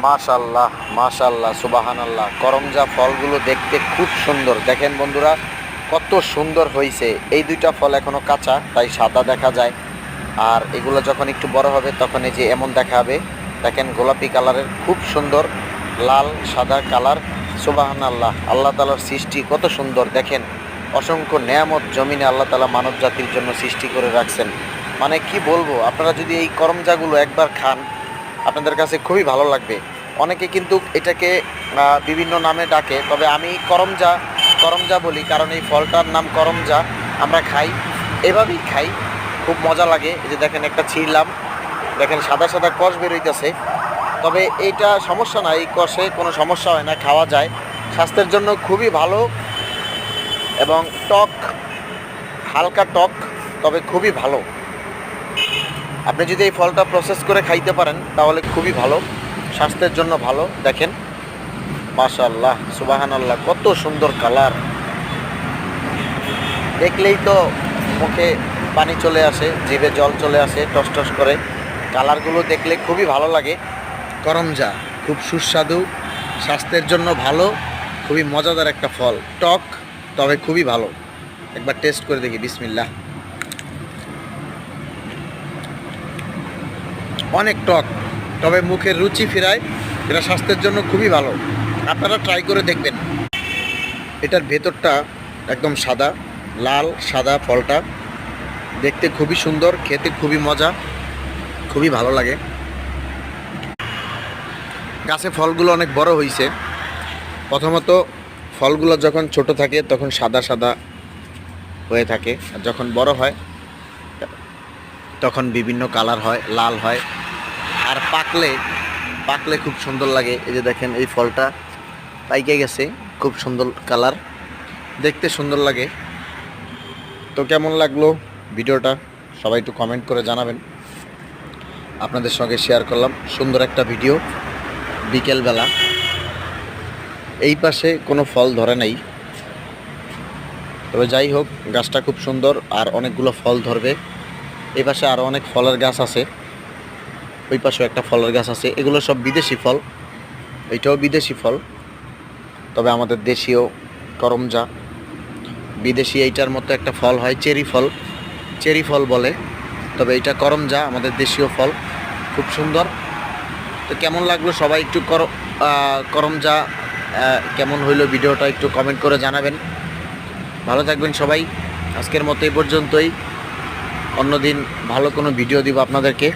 মাশাআল্লাহ মাশাআল্লাহ সুবহানাল্লাহ। করমজা ফলগুলো দেখতে খুব সুন্দর, দেখেন বন্ধুরা কত সুন্দর হয়েছে। এই দুইটা ফল এখনো কাঁচা, তাই সাদা দেখা যায়। আর এগুলো যখন একটু বড় হবে তখন এই যে এমন দেখাবে, দেখেন গোলাপি কালারের, খুব সুন্দর লাল সাদা কালার। সুবহানাল্লাহ, আল্লাহ তাআলার সৃষ্টি কত সুন্দর দেখেন। অসংখ্য নেয়ামত জমিনে আল্লাহ তাআলা মানব জাতির জন্য সৃষ্টি করে রাখছেন। মানে কি বলবো, আপনারা যদি এই করমজাগুলো একবার খান আপনাদের কাছে খুবই ভালো লাগবে। অনেকে কিন্তু এটাকে বিভিন্ন নামে ডাকে, তবে আমি করমজা করমজা বলি, কারণ এই ফলটার নাম করমজা। আমরা খাই, এভাবেই খাই, খুব মজা লাগে। এই যে দেখেন একটা ছিঁড়লাম, দেখেন সাদা সাদা কষ বেরোইতেছে। তবে এইটা সমস্যা না, এই কষে কোনো সমস্যা হয় না, খাওয়া যায়, স্বাস্থ্যের জন্য খুবই ভালো এবং টক, হালকা টক, তবে খুবই ভালো। আপনি যদি এই ফলটা প্রসেস করে খাইতে পারেন তাহলে খুবই ভালো, স্বাস্থ্যের জন্য ভালো। দেখেন মাশাআল্লাহ সুবহানাল্লাহ, কত সুন্দর কালার, দেখলেই তো মুখে পানি চলে আসে, জিভে জল চলে আসে টস টস করে। কালারগুলো দেখলে খুবই ভালো লাগে। করমজা খুব সুস্বাদু, স্বাস্থ্যের জন্য ভালো, খুবই মজাদার একটা ফল, টক তবে খুবই ভালো। একবার টেস্ট করে দেখি, বিসমিল্লাহ। অনেক টক, তবে মুখের রুচি ফেরায়, এটা স্বাস্থ্যের জন্য খুবই ভালো, আপনারা ট্রাই করে দেখবেন। এটার ভেতরটা একদম সাদা, লাল সাদা ফলটা দেখতে খুবই সুন্দর, খেতে খুবই মজা, খুবই ভালো লাগে। গাছে ফলগুলো অনেক বড় হয়েছে। প্রথমত ফলগুলো যখন ছোট থাকে তখন সাদা সাদা হয়ে থাকে, আর যখন বড় হয় তখন বিভিন্ন কালার হয়, লাল হয়। আর পাকলে পাকলে খুব সুন্দর লাগে। এই যে দেখেন এই ফলটা পাইকে গেছে, খুব সুন্দর কালার, দেখতে সুন্দর লাগে। তো কেমন লাগলো ভিডিওটা সবাই একটু কমেন্ট করে জানাবেন। আপনাদের সঙ্গে শেয়ার করলাম সুন্দর একটা ভিডিও বিকেলবেলা। এই পাশে কোনো ফল ধরে নাই, তবে যাই হোক গাছটা খুব সুন্দর, আর অনেকগুলো ফল ধরবে। এই পাশে আরও অনেক ফলের গাছ আছে, ওই পাশেও একটা ফলের গাছ আছে। এগুলো সব বিদেশি ফল, এইটাও বিদেশি ফল, তবে আমাদের দেশীয় করমজা। বিদেশি এইটার মতো একটা ফল হয় চেরি ফল, চেরি ফল বলে, তবে এইটা করমজা, আমাদের দেশীয় ফল, খুব সুন্দর। তো কেমন লাগলো সবাই একটু করমজা কেমন হইলো ভিডিওটা একটু কমেন্ট করে জানাবেন। ভালো থাকবেন সবাই, আজকের মতো এই পর্যন্তই। অন্যদিন ভালো কোনো ভিডিও দিব আপনাদেরকে।